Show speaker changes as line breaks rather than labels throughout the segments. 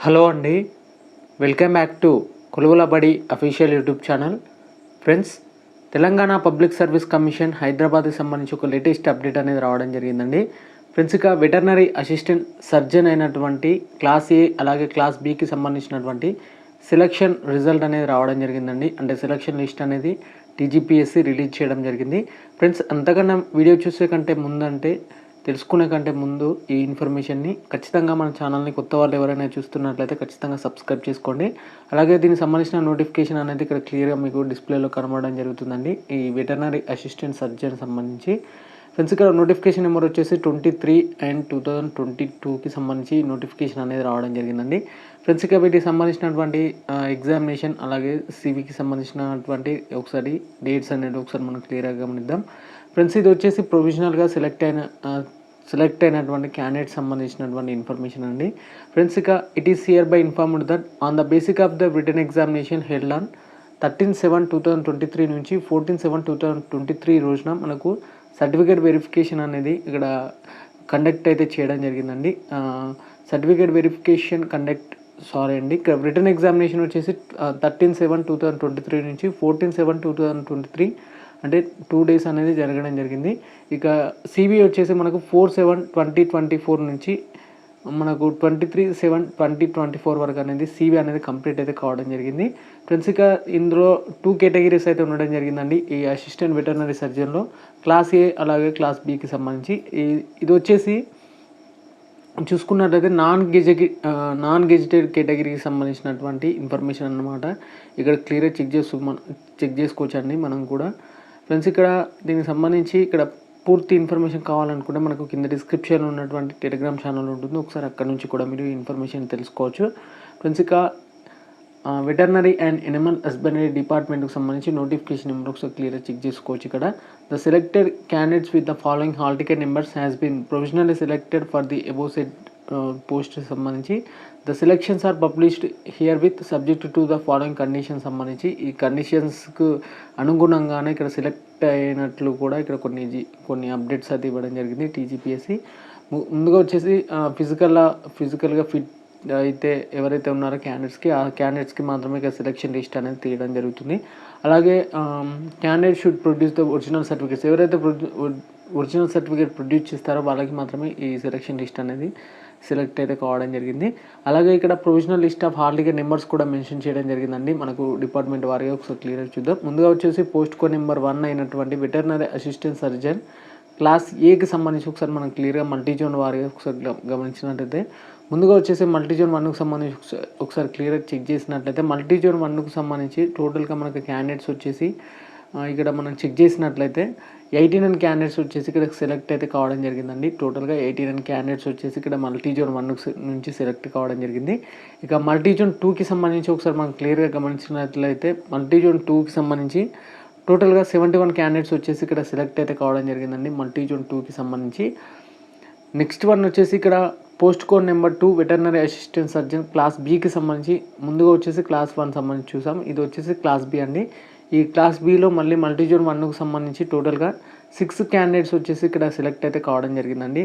Hello అండి, welcome back to కొలువుల బడి official YouTube channel. Friends, Telangana public service commission హైదరాబాద్కి సంబంధించి ఒక లేటెస్ట్ అప్డేట్ అనేది రావడం జరిగిందండి. ఫ్రెండ్స్, ఇక వెటర్నరీ అసిస్టెంట్ సర్జన్ అయినటువంటి క్లాస్ ఏ అలాగే క్లాస్ బికి సంబంధించినటువంటి సెలక్షన్ రిజల్ట్ అనేది రావడం జరిగిందండి. అంటే సెలక్షన్ లిస్ట్ అనేది టీజీపీఎస్సీ రిలీజ్ చేయడం జరిగింది. ఫ్రెండ్స్, అంతకన్నా వీడియో చూసే కంటే ముందంటే తెలుసుకునే కంటే ముందు ఈ ఇన్ఫర్మేషన్ని ఖచ్చితంగా మన ఛానల్ని కొత్త వాళ్ళు ఎవరైనా చూస్తున్నట్లయితే ఖచ్చితంగా సబ్స్క్రైబ్ చేసుకోండి. అలాగే దీనికి సంబంధించిన నోటిఫికేషన్ అనేది ఇక్కడ క్లియర్గా మీకు డిస్ప్లేలో కనబడడం జరుగుతుందండి. ఈ వెటర్నరీ అసిస్టెంట్ సర్జన్ సంబంధించి ఫ్రెండ్స్, ఇక్కడ నోటిఫికేషన్ నెంబర్ వచ్చేసి 23/2022కి సంబంధించి నోటిఫికేషన్ అనేది రావడం జరిగిందండి. ఫ్రెండ్స్, ఇక వీటికి సంబంధించినటువంటి ఎగ్జామినేషన్ అలాగే సివికి సంబంధించినటువంటి ఒకసారి డేట్స్ అనేది ఒకసారి మనం క్లియర్గా గమనిద్దాం. ఫ్రెండ్స్, ఇది వచ్చేసి ప్రొవిజనల్గా సెలెక్ట్ అయినటువంటి క్యాండిడేట్ సంబంధించినటువంటి ఇన్ఫర్మేషన్ అండి. ఫ్రెండ్స్, ఇక it is hereby informed that on the basic of the written examination held on 13/7/2023 నుంచి 14/7/2023 రోజున మనకు సర్టిఫికేట్ వెరిఫికేషన్ అనేది ఇక్కడ కండక్ట్ అయితే చేయడం జరిగిందండి. సర్టిఫికేట్ వెరిఫికేషన్ ఇక్కడ రిటన్ ఎగ్జామినేషన్ వచ్చేసి 13/7/2023 నుంచి 14/7/2023 అంటే 2 days అనేది జరగడం జరిగింది. ఇక సిబి వచ్చేసి మనకు 4/7/2024 నుంచి మనకు 23/7/2024 వరకు అనేది సిబి అనేది కంప్లీట్ అయితే కావడం జరిగింది. ఫ్రెండ్స్, ఇక ఇందులో 2 కేటగిరీస్ అయితే ఉండడం జరిగిందండి. ఈ అసిస్టెంట్ వెటర్నరీ సర్జన్లో క్లాస్ ఏ అలాగే క్లాస్ బికి సంబంధించి ఇది వచ్చేసి చూసుకున్నట్లయితే నాన్ గెజిటెడ్ కేటగిరీకి సంబంధించినటువంటి ఇన్ఫర్మేషన్ అన్నమాట. ఇక్కడ క్లియర్గా చెక్ చేసుకోవచ్చండి మనం కూడా. ఫ్రెండ్స్, ఇక్కడ దీనికి సంబంధించి ఇక్కడ పూర్తి ఇన్ఫర్మేషన్ కావాలనుకుంటే మనకు కింద డిస్క్రిప్షన్ ఉన్నటువంటి టెలిగ్రామ్ ఛానల్ ఉంటుంది. ఒకసారి అక్కడ నుంచి కూడా మీరు ఇన్ఫర్మేషన్ తెలుసుకోవచ్చు. ఫ్రెండ్స్, ఇక వెటర్నరీ అండ్ ఎనిమల్ హస్బెండరీ డిపార్ట్మెంట్కి సంబంధించి నోటిఫికేషన్ నెంబర్ ఒకసారి క్లియర్గా చెక్ చేసుకోవచ్చు. ఇక్కడ the selected candidates with the following hall ticket numbers has been provisionally selected for the above set post సంబంధించి the selections are published here with subject to the following conditions సంబంధించి ఈ కండిషన్స్కు అనుగుణంగానే ఇక్కడ select అయినట్లు కూడా ఇక్కడ కొన్ని అప్డేట్స్ అయితే ఇవ్వడం జరిగింది టీజీపీఎస్సీ. ముందుగా వచ్చేసి ఫిజికల్గా ఫిట్ అయితే ఎవరైతే ఉన్నారో క్యాండిడేట్స్కి మాత్రమే ఇక్కడ సెలెక్షన్ లిస్ట్ అనేది తీయడం జరుగుతుంది. అలాగే candidate should produce the original certificates, ఎవరైతే ఒరిజినల్ సర్టిఫికేట్ ప్రొడ్యూస్ చేస్తారో వాళ్ళకి మాత్రమే ఈ సెలెక్షన్ లిస్ట్ అనేది సెలెక్ట్ అయితే కావడం జరిగింది. అలాగే ఇక్కడ provisional list of hall ticket numbers కూడా మెన్షన్ చేయడం జరిగిందండి. మనకు డిపార్ట్మెంట్ వారిగా ఒకసారి క్లియర్గా చూద్దాం. ముందుగా వచ్చేసి పోస్ట్ కోడ్ నెంబర్ 1 అయినటువంటి వెటర్నరీ అసిస్టెంట్ సర్జన్ క్లాస్ ఏకి సంబంధించి ఒకసారి మనం క్లియర్గా మల్టీజోన్ వారిగా ఒకసారి గమనించినట్లయితే ముందుగా వచ్చేసి మల్టీజోన్ 1కు సంబంధించి ఒకసారి క్లియర్గా చెక్ చేసినట్లయితే మల్టీజోన్ 1కు సంబంధించి టోటల్గా మనకు క్యాండిడేట్స్ వచ్చేసి ఇక్కడ మనం చెక్ చేసినట్లయితే 89 క్యాండిడేట్స్ వచ్చేసి ఇక్కడ సెలెక్ట్ అయితే కావడం జరిగిందండి. టోటల్గా 89 క్యాండిడేట్స్ వచ్చేసి ఇక్కడ మల్టీజోన్ 1 నుంచి సెలెక్ట్ కావడం జరిగింది. ఇక మల్టీజోన్ 2కి సంబంధించి ఒకసారి మనం క్లియర్గా గమనించినట్లయితే మల్టీజోన్ 2కి సంబంధించి టోటల్గా 71 క్యాండిడేట్స్ వచ్చేసి ఇక్కడ సెలెక్ట్ అయితే కావడం జరిగిందండి మల్టీజోన్ 2కి సంబంధించి. నెక్స్ట్ వన్ వచ్చేసి ఇక్కడ post code number 2 veterinary assistant surgeon class బికి సంబంధించి ముందుగా వచ్చేసి క్లాస్ 1 సంబంధించి చూసాం. ఇది వచ్చేసి క్లాస్ బి అండి. ఈ క్లాస్ బిలో మళ్ళీ మల్టీజోన్ 1కు సంబంధించి టోటల్గా 6 క్యాండిడేట్స్ వచ్చేసి ఇక్కడ సెలెక్ట్ అయితే కావడం జరిగిందండి.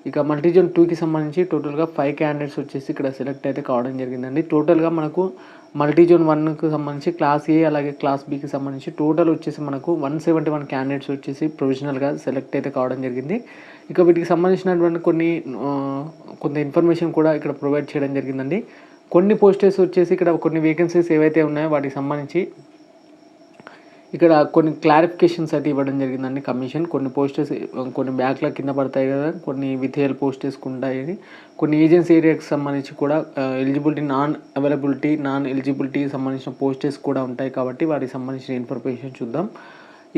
ఇక మల్టీజోన్ 2కి సంబంధించి టోటల్గా 5 క్యాండిడేట్స్ వచ్చేసి ఇక్కడ సెలెక్ట్ అయితే కావడం జరిగిందండి. టోటల్గా మనకు మల్టీజోన్ 1కు సంబంధించి క్లాస్ ఏ అలాగే క్లాస్ బికి సంబంధించి టోటల్ వచ్చేసి మనకు 171 క్యాండిడేట్స్ వచ్చేసి ప్రొవిజనల్గా సెలెక్ట్ అయితే కావడం జరిగింది. ఇక వీటికి సంబంధించినటువంటి కొంత ఇన్ఫర్మేషన్ కూడా ఇక్కడ ప్రొవైడ్ చేయడం జరిగిందండి. కొన్ని పోస్టర్స్ వచ్చేసి ఇక్కడ కొన్ని వేకెన్సీస్ ఏవైతే ఉన్నాయో వాటికి సంబంధించి ఇక్కడ కొన్ని క్లారిఫికేషన్స్ అయితే ఇవ్వడం జరిగిందండి కమిషన్. కొన్ని పోస్టర్స్ కొన్ని బ్యాక్లా కింద పడతాయి కదా, కొన్ని వితేల్ పోస్టర్స్ ఉంటాయి. కొన్ని ఏజెన్సీ ఏరియాకి సంబంధించి కూడా నాన్ ఎలిజిబిలిటీ సంబంధించిన పోస్టర్స్ కూడా ఉంటాయి. కాబట్టి వాటికి సంబంధించిన ఇన్ఫర్మేషన్ చూద్దాం.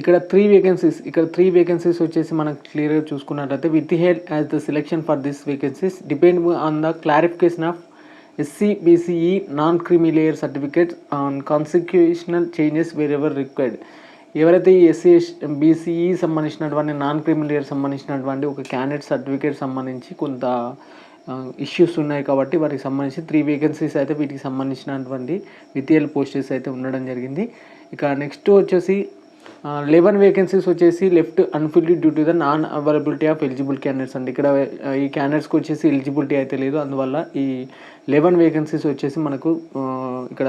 ఇక్కడ 3 వేకెన్సీస్ వచ్చేసి మనకు క్లియర్గా చూసుకున్నట్లయితే with held as the selection for this vacancies depend on the clarification of SC/BCE non-creamy layer certificates on constitutional changes wherever required. ఎవరైతే ఈ SC/BCE సంబంధించినటువంటి నాన్ క్రీమీ లేయర్ సంబంధించినటువంటి ఒక క్యాండిడేట్ సర్టిఫికేట్ సంబంధించి కొంత ఇష్యూస్ ఉన్నాయి. కాబట్టి వాటికి సంబంధించి 3 వేకెన్సీస్ అయితే వీటికి సంబంధించినటువంటి వితేల్ పోస్టర్స్ అయితే ఉండడం జరిగింది. ఇక నెక్స్ట్ వచ్చేసి 11 వేకెన్సీస్ వచ్చేసి left unfilled due to the non availability of eligible candidates అండి. ఇక్కడ ఈ క్యాండిడేట్స్కి వచ్చేసి ఎలిజిబిలిటీ అయితే లేదు, అందువల్ల ఈ 11 వేకెన్సీస్ వచ్చేసి మనకు ఇక్కడ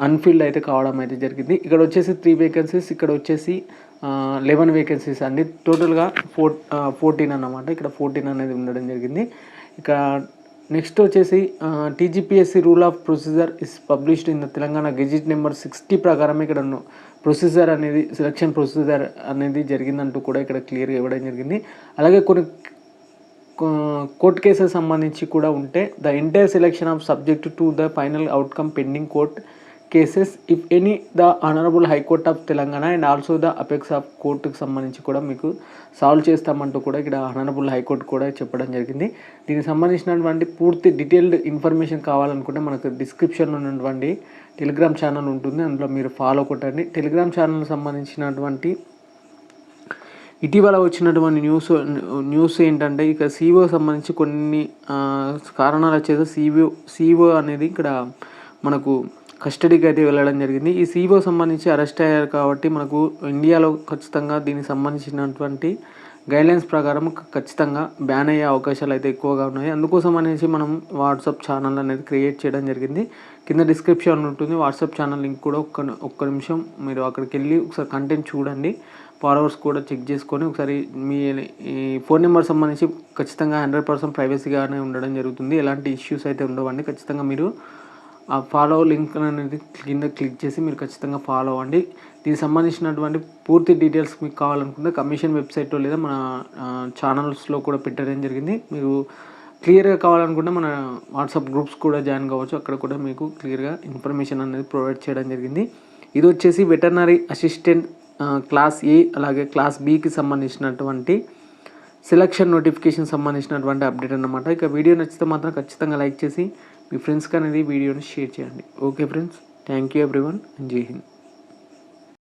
అన్ఫిల్డ్ అయితే కావడం అయితే జరిగింది. ఇక్కడ వచ్చేసి 3 వేకెన్సీస్, ఇక్కడ వచ్చేసి 11 వేకెన్సీస్ అండి. టోటల్గా 14 అన్నమాట. ఇక్కడ 14 అనేది ఉండడం జరిగింది. ఇక నెక్స్ట్ వచ్చేసి TGPSC rule of procedure is published in the Telangana gazette number 60 ప్రకారం ఇక్కడ ప్రొసీజర్ అనేది సెలక్షన్ ప్రొసీజర్ అనేది జరిగిందంటూ కూడా ఇక్కడ క్లియర్గా ఇవ్వడం జరిగింది. అలాగే కొన్ని కోర్ట్ కేసెస్ సంబంధించి కూడా ఉంటే the entire selection of subject to the final outcome pending court cases if any the honourable high court of Telangana and also the apex of కోర్టుకు సంబంధించి కూడా మీకు సాల్వ్ చేస్తామంటూ కూడా ఇక్కడ ఆనరబుల్ హైకోర్టు కూడా చెప్పడం జరిగింది. దీనికి సంబంధించినటువంటి పూర్తి డీటెయిల్డ్ ఇన్ఫర్మేషన్ కావాలనుకుంటే మనకు డిస్క్రిప్షన్లో ఉన్నటువంటి టెలిగ్రామ్ ఛానల్ ఉంటుంది, అందులో మీరు ఫాలో కొట్టండి. టెలిగ్రామ్ ఛానల్కి సంబంధించినటువంటి ఇటీవల వచ్చినటువంటి న్యూస్ ఏంటంటే ఇక సీఓ సంబంధించి కొన్ని కారణాల చేత సీఓ అనేది ఇక్కడ మనకు కస్టడీకి అయితే వెళ్ళడం జరిగింది. ఈ సీఓ సంబంధించి అరెస్ట్ అయ్యారు కాబట్టి మనకు ఇండియాలో ఖచ్చితంగా దీనికి సంబంధించినటువంటి గైడ్లైన్స్ ప్రకారం ఖచ్చితంగా బ్యాన్ అయ్యే అవకాశాలు అయితే ఎక్కువగా ఉన్నాయి. అందుకోసం అనేసి మనం వాట్సాప్ ఛానల్ అనేది క్రియేట్ చేయడం జరిగింది. కింద డిస్క్రిప్షన్ ఉంటుంది వాట్సాప్ ఛానల్ లింక్ కూడా. ఒక్క నిమిషం మీరు అక్కడికి వెళ్ళి ఒకసారి కంటెంట్ చూడండి, ఫాలోవర్స్ కూడా చెక్ చేసుకొని ఒకసారి మీ ఈ ఫోన్ నెంబర్ సంబంధించి ఖచ్చితంగా 100% ప్రైవసీగానే ఉండడం జరుగుతుంది. ఎలాంటి ఇష్యూస్ అయితే ఉండవండి. ఖచ్చితంగా మీరు ఆ ఫాలో లింక్ అనేది కింద క్లిక్ చేసి మీరు ఖచ్చితంగా ఫాలో అవ్వండి. దీనికి సంబంధించినటువంటి పూర్తి డీటెయిల్స్ మీకు కావాలనుకుంటే కమిషన్ వెబ్సైట్లో లేదా మన ఛానల్స్లో కూడా పెట్టడం జరిగింది. మీరు క్లియర్గా కావాలనుకుంటే మన వాట్సాప్ గ్రూప్స్ కూడా జాయిన్ కావచ్చు, అక్కడ కూడా మీకు క్లియర్గా ఇన్ఫర్మేషన్ అనేది ప్రొవైడ్ చేయడం జరిగింది. ఇది వచ్చేసి వెటర్నరీ అసిస్టెంట్ క్లాస్ ఏ అలాగే క్లాస్ బికి సంబంధించినటువంటి సెలక్షన్ నోటిఫికేషన్ సంబంధించినటువంటి అప్డేట్ అన్నమాట. ఇక వీడియో నచ్చితే మాత్రం ఖచ్చితంగా లైక్ చేసి మీ ఫ్రెండ్స్కి అనేది వీడియోని షేర్ చేయండి. Okay friends, thank you everyone, జై హింద్.